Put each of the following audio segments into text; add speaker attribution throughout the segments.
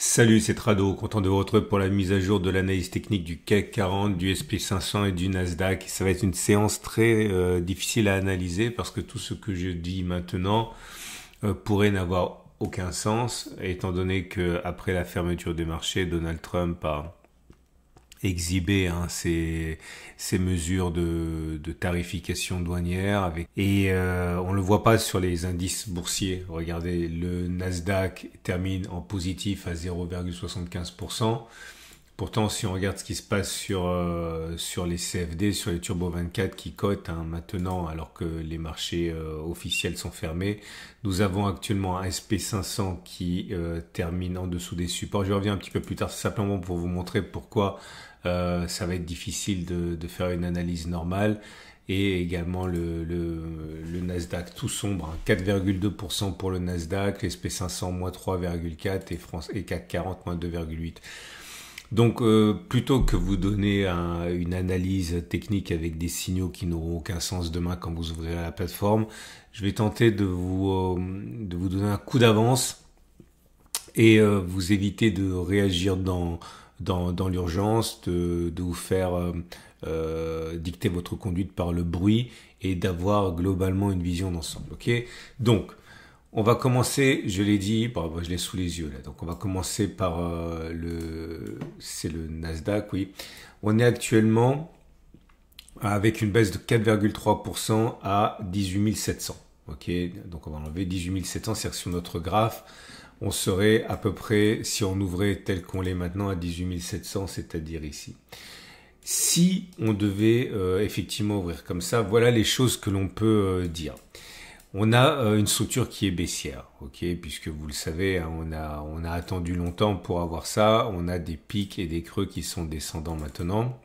Speaker 1: Salut, c'est Trado, content de vous retrouver pour la mise à jour de l'analyse technique du CAC 40, du SP500 et du Nasdaq. Ça va être une séance très difficile à analyser parce que tout ce que je dis maintenant pourrait n'avoir aucun sens, étant donné que après la fermeture des marchés, Donald Trump a exhibé ces mesures de tarification douanière on le voit pas sur les indices boursiers. Regardez, le Nasdaq termine en positif à 0,75%. Pourtant, si on regarde ce qui se passe sur les CFD, sur les Turbo 24 qui cotent maintenant, alors que les marchés officiels sont fermés, nous avons actuellement un SP500 qui termine en dessous des supports. Je reviens un petit peu plus tard, c'est simplement pour vous montrer pourquoi ça va être difficile de faire une analyse normale. Et également le Nasdaq tout sombre, 4,2% pour le Nasdaq, l'SP500 moins 3,4% et CAC 40 moins 2,8%. Donc, plutôt que vous donner une analyse technique avec des signaux qui n'auront aucun sens demain quand vous ouvrirez la plateforme, je vais tenter de vous donner un coup d'avance et vous éviter de réagir dans l'urgence, de vous faire dicter votre conduite par le bruit et d'avoir globalement une vision d'ensemble. Ok? Donc, on va commencer, je l'ai dit, je l'ai sous les yeux là. Donc on va commencer par c'est le Nasdaq, oui. On est actuellement avec une baisse de 4,3% à 18 700. Ok, donc on va enlever 18 700, c'est-à-dire sur notre graphe, on serait à peu près, si on ouvrait tel qu'on l'est maintenant, à 18 700, c'est-à-dire ici. Si on devait effectivement ouvrir comme ça, voilà les choses que l'on peut dire. On a une structure qui est baissière, ok, puisque vous le savez, hein, on a attendu longtemps pour avoir ça. On a des pics et des creux qui sont descendants maintenant.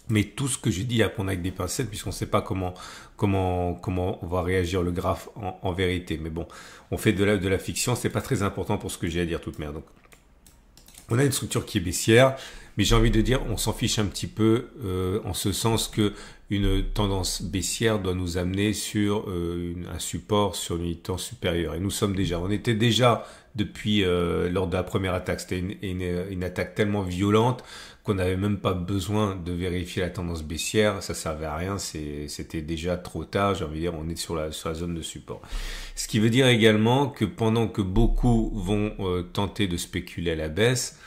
Speaker 1: Mais tout ce que je dis à prendre avec des pincettes, puisqu'on ne sait pas comment on va réagir le graphe en vérité. Mais bon, on fait de la fiction, c'est pas très important pour ce que j'ai à dire toute merde. Donc, on a une structure qui est baissière, mais j'ai envie de dire, on s'en fiche un petit peu en ce sens que une tendance baissière doit nous amener sur un support sur une temps supérieure. Et on était déjà depuis lors de la première attaque. C'était une attaque tellement violente qu'on n'avait même pas besoin de vérifier la tendance baissière. Ça servait à rien. C'était déjà trop tard. J'ai envie de dire, on est sur la zone de support. Ce qui veut dire également que pendant que beaucoup vont tenter de spéculer à la baisse,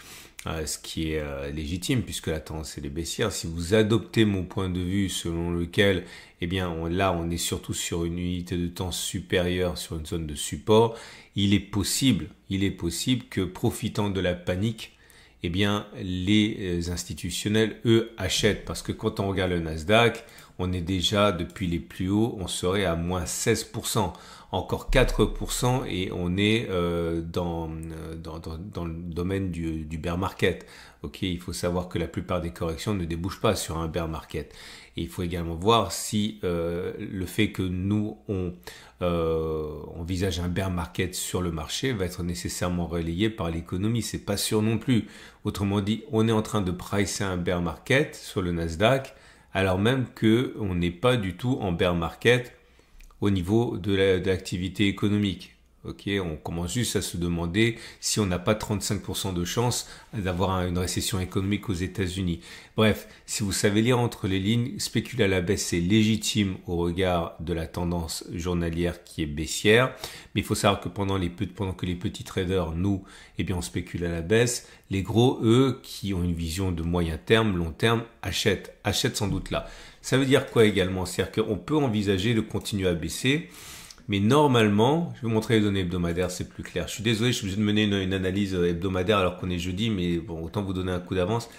Speaker 1: ce qui est légitime puisque la tendance est baissière. Si vous adoptez mon point de vue selon lequel, eh bien, on est surtout sur une unité de temps supérieure, sur une zone de support, il est possible que profitant de la panique, eh bien, les institutionnels, eux, achètent parce que quand on regarde le Nasdaq, on est déjà depuis les plus hauts, on serait à moins 16%. Encore 4% et on est dans le domaine du bear market. Ok, il faut savoir que la plupart des corrections ne débouchent pas sur un bear market. Et il faut également voir si le fait que nous on envisage un bear market sur le marché va être nécessairement relayé par l'économie. C'est pas sûr non plus. Autrement dit, on est en train de pricer un bear market sur le Nasdaq, alors même que on n'est pas du tout en bear market au niveau de l'activité économique. Ok, on commence juste à se demander si on n'a pas 35% de chance d'avoir une récession économique aux États-Unis. Bref, si vous savez lire entre les lignes, spéculer à la baisse, c'est légitime au regard de la tendance journalière qui est baissière. Mais il faut savoir que pendant que les petits traders, nous, eh bien, on spécule à la baisse, les gros, eux, qui ont une vision de moyen terme, long terme, achètent sans doute là. Ça veut dire quoi également? C'est-à-dire qu'on peut envisager de continuer à baisser. Mais normalement, je vais vous montrer les données hebdomadaires, c'est plus clair. Je suis désolé, je suis obligé de mener une analyse hebdomadaire alors qu'on est jeudi, mais bon, autant vous donner un coup d'avance.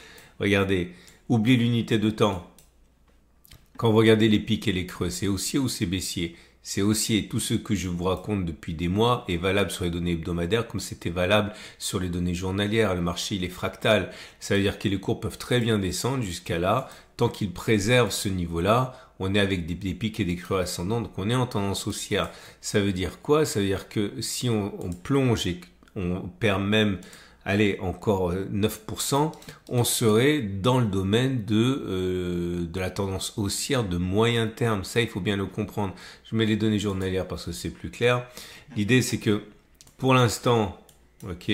Speaker 1: Regardez, oubliez l'unité de temps. Quand vous regardez les pics et les creux, c'est haussier ou c'est baissier? C'est haussier. Tout ce que je vous raconte depuis des mois est valable sur les données hebdomadaires comme c'était valable sur les données journalières. Le marché, il est fractal. Ça veut dire que les cours peuvent très bien descendre jusqu'à là. Tant qu'ils préservent ce niveau-là, on est avec des pics et des creux ascendants, donc on est en tendance haussière. Ça veut dire quoi? Ça veut dire que si on plonge et on perd même, allez, encore 9%, on serait dans le domaine de la tendance haussière de moyen terme. Ça, il faut bien le comprendre. Je mets les données journalières parce que c'est plus clair. L'idée, c'est que pour l'instant, ok,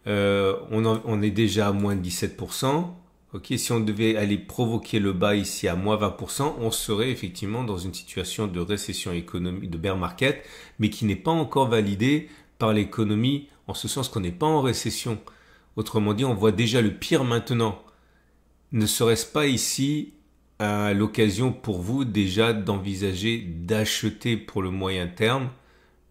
Speaker 1: On est déjà à moins de 17%. Ok, si on devait aller provoquer le bas ici à moins 20%, on serait effectivement dans une situation de récession économique, de bear market, mais qui n'est pas encore validée par l'économie, en ce sens qu'on n'est pas en récession. Autrement dit, on voit déjà le pire maintenant. Ne serait-ce pas ici l'occasion pour vous déjà d'envisager d'acheter pour le moyen terme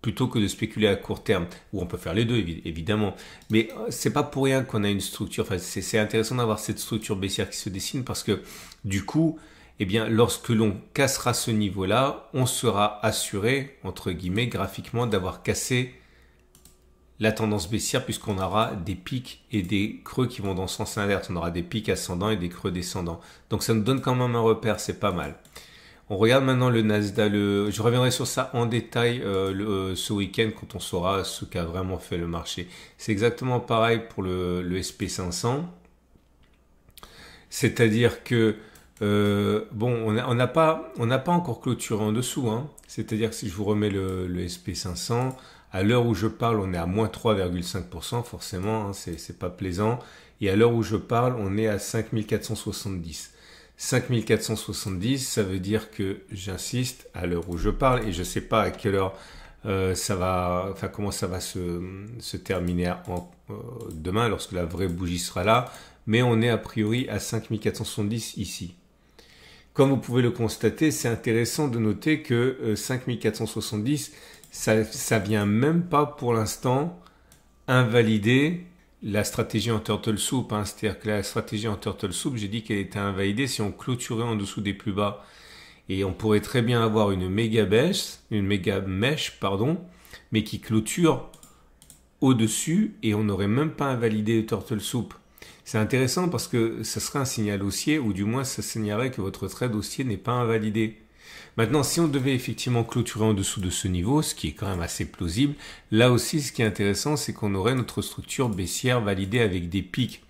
Speaker 1: plutôt que de spéculer à court terme, ou on peut faire les deux évidemment, mais c'est pas pour rien qu'on a une structure, enfin c'est intéressant d'avoir cette structure baissière qui se dessine parce que du coup, eh bien lorsque l'on cassera ce niveau-là, on sera assuré, entre guillemets, graphiquement d'avoir cassé la tendance baissière puisqu'on aura des pics et des creux qui vont dans le sens inverse, on aura des pics ascendants et des creux descendants, donc ça nous donne quand même un repère, c'est pas mal. On regarde maintenant le Nasdaq. Je reviendrai sur ça en détail ce week-end quand on saura ce qu'a vraiment fait le marché. C'est exactement pareil pour le SP500. C'est-à-dire que bon, on n'a pas encore clôturé en dessous. Hein. C'est-à-dire que si je vous remets le SP500, à l'heure où je parle, on est à moins 3,5%. Forcément, hein, c'est pas plaisant. Et à l'heure où je parle, on est à 5470. 5470, ça veut dire que j'insiste à l'heure où je parle et je ne sais pas à quelle heure ça va, enfin comment ça va se terminer demain lorsque la vraie bougie sera là, mais on est a priori à 5470 ici. Comme vous pouvez le constater, c'est intéressant de noter que 5470, ça vient même pas pour l'instant invalider la stratégie en turtle soup, hein, c'est-à-dire que la stratégie en turtle soup, j'ai dit qu'elle était invalidée si on clôturait en dessous des plus bas. Et on pourrait très bien avoir une méga mèche, mais qui clôture au-dessus et on n'aurait même pas invalidé le turtle soup. C'est intéressant parce que ça serait un signal haussier, ou du moins ça signalerait que votre trade haussier n'est pas invalidé. Maintenant, si on devait effectivement clôturer en dessous de ce niveau, ce qui est quand même assez plausible, là aussi, ce qui est intéressant, c'est qu'on aurait notre structure baissière validée avec des pics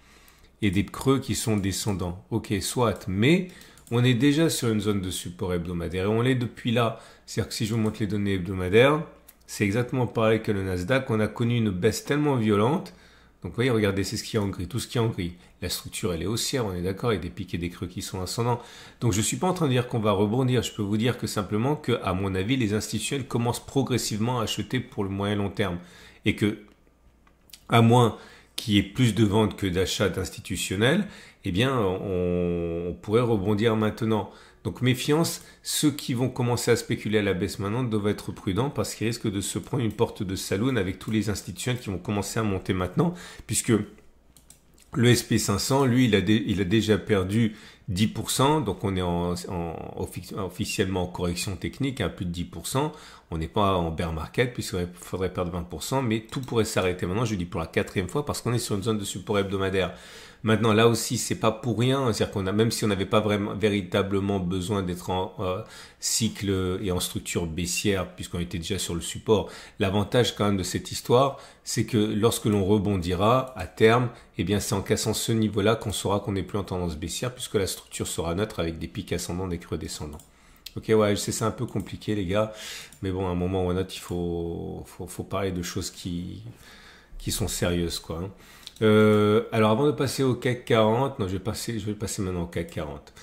Speaker 1: et des creux qui sont descendants. Ok, soit, mais on est déjà sur une zone de support hebdomadaire et on l'est depuis là. C'est-à-dire que si je vous montre les données hebdomadaires, c'est exactement pareil que le Nasdaq. On a connu une baisse tellement violente. Donc vous voyez, regardez, c'est ce qui est en gris, tout ce qui est en gris. La structure, elle est haussière, on est d'accord, il y a des pics et des creux qui sont ascendants. Donc je ne suis pas en train de dire qu'on va rebondir, je peux vous dire que simplement que, à mon avis, les institutionnels commencent progressivement à acheter pour le moyen long terme. Et que, à moins qu'il y ait plus de ventes que d'achats d'institutionnels, eh bien, on pourrait rebondir maintenant. Donc méfiance, ceux qui vont commencer à spéculer à la baisse maintenant doivent être prudents parce qu'ils risquent de se prendre une porte de saloon avec tous les institutionnels qui vont commencer à monter maintenant, puisque le SP500, lui, il a déjà perdu 10%, donc on est officiellement en correction technique, à plus de 10%. On n'est pas en bear market puisqu'il faudrait perdre 20%, mais tout pourrait s'arrêter maintenant, je dis pour la 4e fois, parce qu'on est sur une zone de support hebdomadaire. Maintenant, là aussi, c'est pas pour rien, c'est-à-dire qu'on a, même si on n'avait pas véritablement besoin d'être en cycle et en structure baissière, puisqu'on était déjà sur le support, l'avantage quand même de cette histoire, c'est que lorsque l'on rebondira à terme, eh bien, c'est en cassant ce niveau-là qu'on saura qu'on n'est plus en tendance baissière, puisque la structure sera neutre avec des pics ascendants, des creux descendants. Ok, ouais, je sais, c'est un peu compliqué, les gars, mais bon, à un moment ou à un autre, il faut parler de choses qui sont sérieuses, quoi. Hein. Alors avant de passer au CAC 40, non, je vais passer maintenant au CAC 40.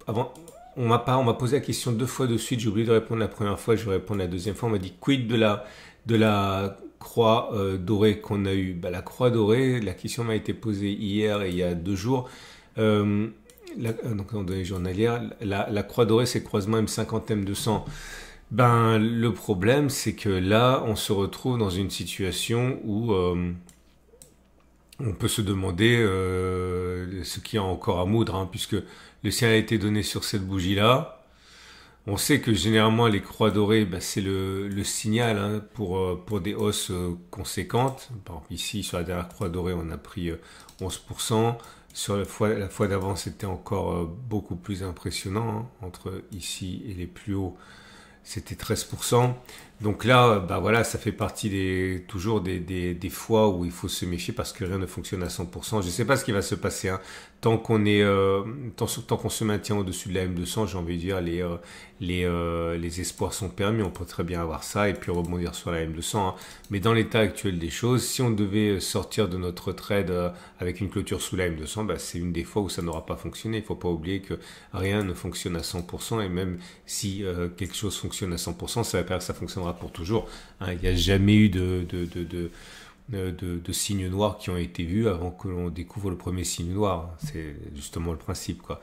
Speaker 1: Avant, on m'a posé la question 2 fois de suite, j'ai oublié de répondre la première fois, je vais répondre la deuxième fois. On m'a dit quid de la croix dorée qu'on a eue. La croix dorée, la question m'a été posée hier et il y a 2 jours. Donc dans les journalières, la croix dorée, c'est croisement M50 M200. Le problème, c'est que là, on se retrouve dans une situation où on peut se demander ce qu'il y a encore à moudre, hein, puisque le signal a été donné sur cette bougie-là. On sait que généralement les croix dorées, c'est le signal, hein, pour des hausses conséquentes. Par exemple, ici, sur la dernière croix dorée, on a pris 11%. Sur la fois d'avant, c'était encore beaucoup plus impressionnant, hein, entre ici et les plus hauts. C'était 13%. Donc là, bah voilà, ça fait partie toujours des fois où il faut se méfier parce que rien ne fonctionne à 100%. Je ne sais pas ce qui va se passer, hein. Tant qu'on est, tant qu'on se maintient au-dessus de la M200, j'ai envie de dire, les espoirs sont permis. On peut très bien avoir ça et puis rebondir sur la M200, hein. Mais dans l'état actuel des choses, si on devait sortir de notre trade avec une clôture sous la M200, bah, c'est une des fois où ça n'aura pas fonctionné. Il ne faut pas oublier que rien ne fonctionne à 100% et même si quelque chose fonctionne à 100%, ça va pas dire que ça fonctionnera pour toujours, hein. Il n'y a jamais eu de signes noirs qui ont été vus avant que l'on découvre le premier signe noir. C'est justement le principe, quoi.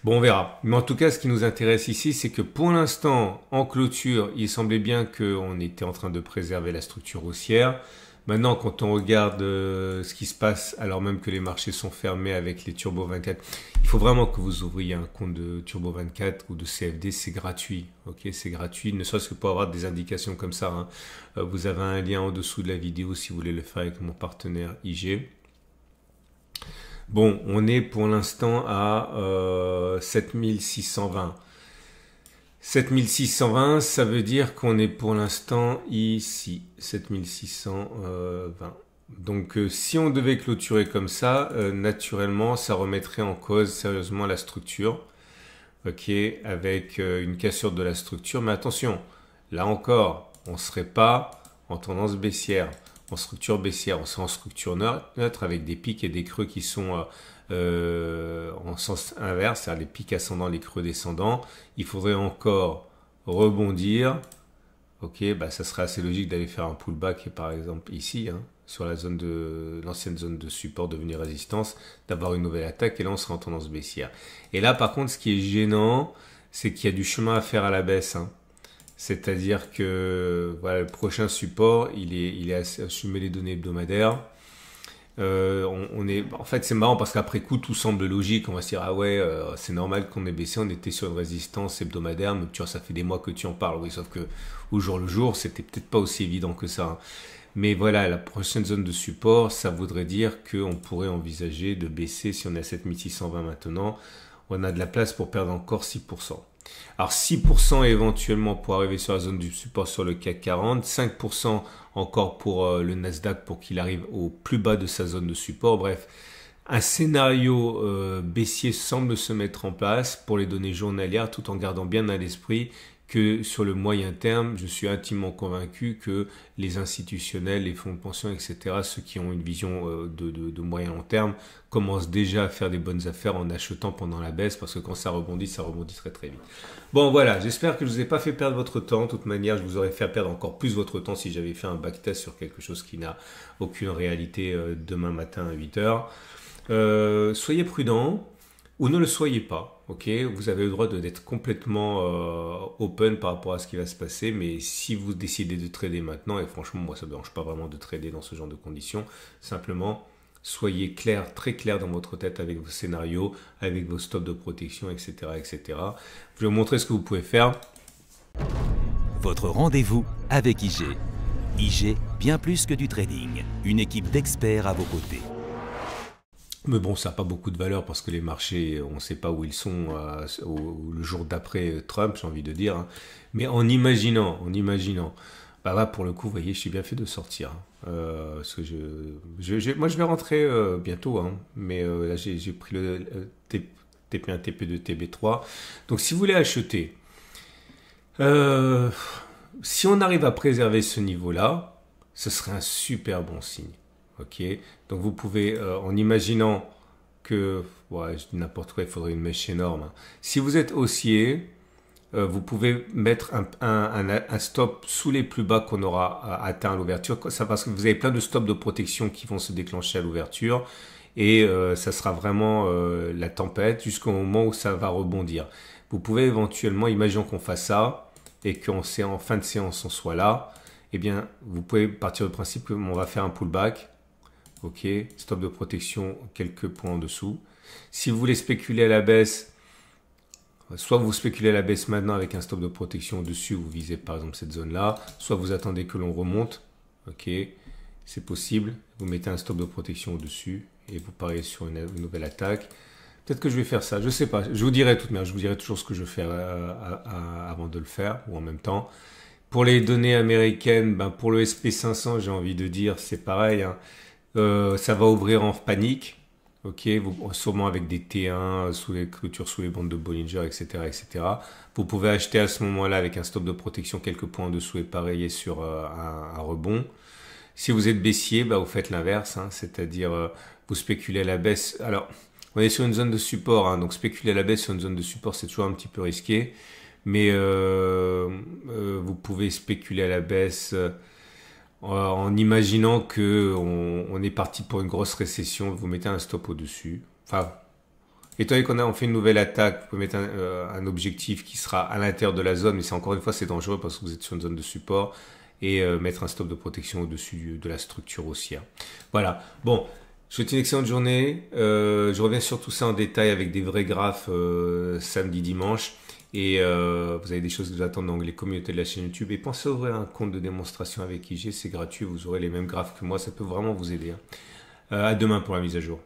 Speaker 1: Bon, on verra. Mais en tout cas, ce qui nous intéresse ici, c'est que pour l'instant, en clôture, il semblait bien qu'on était en train de préserver la structure haussière. Maintenant, quand on regarde ce qui se passe, alors même que les marchés sont fermés avec les Turbo 24, il faut vraiment que vous ouvriez un compte de Turbo 24 ou de CFD, c'est gratuit. Ok, c'est gratuit, ne serait-ce que pour avoir des indications comme ça, hein. Vous avez un lien en dessous de la vidéo si vous voulez le faire avec mon partenaire IG. Bon, on est pour l'instant à 7620. 7620, ça veut dire qu'on est pour l'instant ici, 7620. Donc si on devait clôturer comme ça, naturellement, ça remettrait en cause sérieusement la structure, ok, avec une cassure de la structure. Mais attention, là encore, on ne serait pas en tendance baissière, en structure baissière, on serait en structure neutre avec des pics et des creux qui sont en sens inverse, c'est-à-dire les pics ascendants, les creux descendants. Il faudrait encore rebondir. Ok, bah ça serait assez logique d'aller faire un pullback, par exemple ici, hein, sur la zone l'ancienne zone de support devenue résistance, d'avoir une nouvelle attaque et là on serait en tendance baissière. Et là par contre, ce qui est gênant, c'est qu'il y a du chemin à faire à la baisse, hein. C'est-à-dire que voilà, le prochain support, il est assez, je mets les données hebdomadaires. En fait, c'est marrant parce qu'après coup, tout semble logique. On va se dire, ah ouais, c'est normal qu'on ait baissé. On était sur une résistance hebdomadaire. Mais tu vois, ça fait des mois que tu en parles. Oui, sauf que au jour le jour, c'était peut-être pas aussi évident que ça, hein. Mais voilà, la prochaine zone de support, ça voudrait dire qu'on pourrait envisager de baisser. Si on est à 7620 maintenant, on a de la place pour perdre encore 6%. Alors 6% éventuellement pour arriver sur la zone du support sur le CAC 40, 5% encore pour le Nasdaq pour qu'il arrive au plus bas de sa zone de support. Bref, un scénario baissier semble se mettre en place pour les données journalières tout en gardant bien à l'esprit que sur le moyen terme, je suis intimement convaincu que les institutionnels, les fonds de pension, etc., ceux qui ont une vision de moyen long terme, commencent déjà à faire des bonnes affaires en achetant pendant la baisse, parce que quand ça rebondit très très vite. Bon voilà, j'espère que je ne vous ai pas fait perdre votre temps. De toute manière, je vous aurais fait perdre encore plus votre temps si j'avais fait un backtest sur quelque chose qui n'a aucune réalité demain matin à 8 heures. Soyez prudents ou ne le soyez pas. Ok, vous avez le droit d'être complètement open par rapport à ce qui va se passer, mais si vous décidez de trader maintenant, et franchement moi ça ne me dérange pas vraiment de trader dans ce genre de conditions, simplement soyez clair, très clair dans votre tête avec vos scénarios, avec vos stops de protection, etc., etc. Je vais vous montrer ce que vous pouvez faire.
Speaker 2: Votre rendez-vous avec IG. IG, bien plus que du trading, une équipe d'experts à vos côtés.
Speaker 1: Mais bon, ça n'a pas beaucoup de valeur parce que les marchés, on ne sait pas où ils sont le jour d'après Trump, j'ai envie de dire, hein. Mais en imaginant, bah là pour le coup, vous voyez, je suis bien fait de sortir, hein. Parce que moi je vais rentrer bientôt, hein. Mais là j'ai pris le TP1, TP2, TB3. Donc si vous voulez acheter, si on arrive à préserver ce niveau-là, ce serait un super bon signe. Ok, donc vous pouvez, en imaginant que, ouais, je dis n'importe quoi, il faudrait une mèche énorme, hein. Si vous êtes haussier, vous pouvez mettre un stop sous les plus bas qu'on aura atteint à l'ouverture. Ça parce que vous avez plein de stops de protection qui vont se déclencher à l'ouverture et ça sera vraiment la tempête jusqu'au moment où ça va rebondir. Vous pouvez éventuellement, imaginons qu'on fasse ça et qu'en fin de séance on soit là, eh bien vous pouvez partir du principe qu'on va faire un pullback. Ok, stop de protection quelques points en dessous. Si vous voulez spéculer à la baisse, soit vous spéculez à la baisse maintenant avec un stop de protection au-dessus, vous visez par exemple cette zone-là, soit vous attendez que l'on remonte. Ok, c'est possible. Vous mettez un stop de protection au-dessus et vous pariez sur une nouvelle attaque. Peut-être que je vais faire ça, je ne sais pas. Je vous dirai tout de même, je vous dirai toujours ce que je fais avant de le faire ou en même temps. Pour les données américaines, ben pour le SP500, j'ai envie de dire, c'est pareil, hein. Ça va ouvrir en panique. Ok, sûrement avec des T1 sous les clôtures, sous les bandes de Bollinger, etc., etc. Vous pouvez acheter à ce moment-là avec un stop de protection quelques points en dessous et parier sur un rebond. Si vous êtes baissier, bah, vous faites l'inverse, hein, c'est-à-dire vous spéculez à la baisse. Alors, on est sur une zone de support, hein, donc spéculer à la baisse sur une zone de support, c'est toujours un petit peu risqué. Mais vous pouvez spéculer à la baisse en imaginant que on est parti pour une grosse récession. Vous mettez un stop au-dessus. Enfin, étant donné on fait une nouvelle attaque, vous pouvez mettre un objectif qui sera à l'intérieur de la zone, mais c'est encore une fois c'est dangereux parce que vous êtes sur une zone de support et mettre un stop de protection au-dessus de la structure haussière. Voilà. Bon, je vous souhaite une excellente journée. Je reviens sur tout ça en détail avec des vrais graphes samedi, dimanche. Et vous avez des choses qui vous attendent dans les communautés de la chaîne YouTube. Et pensez à ouvrir un compte de démonstration avec IG, c'est gratuit, vous aurez les mêmes graphes que moi, ça peut vraiment vous aider, hein. À demain pour la mise à jour.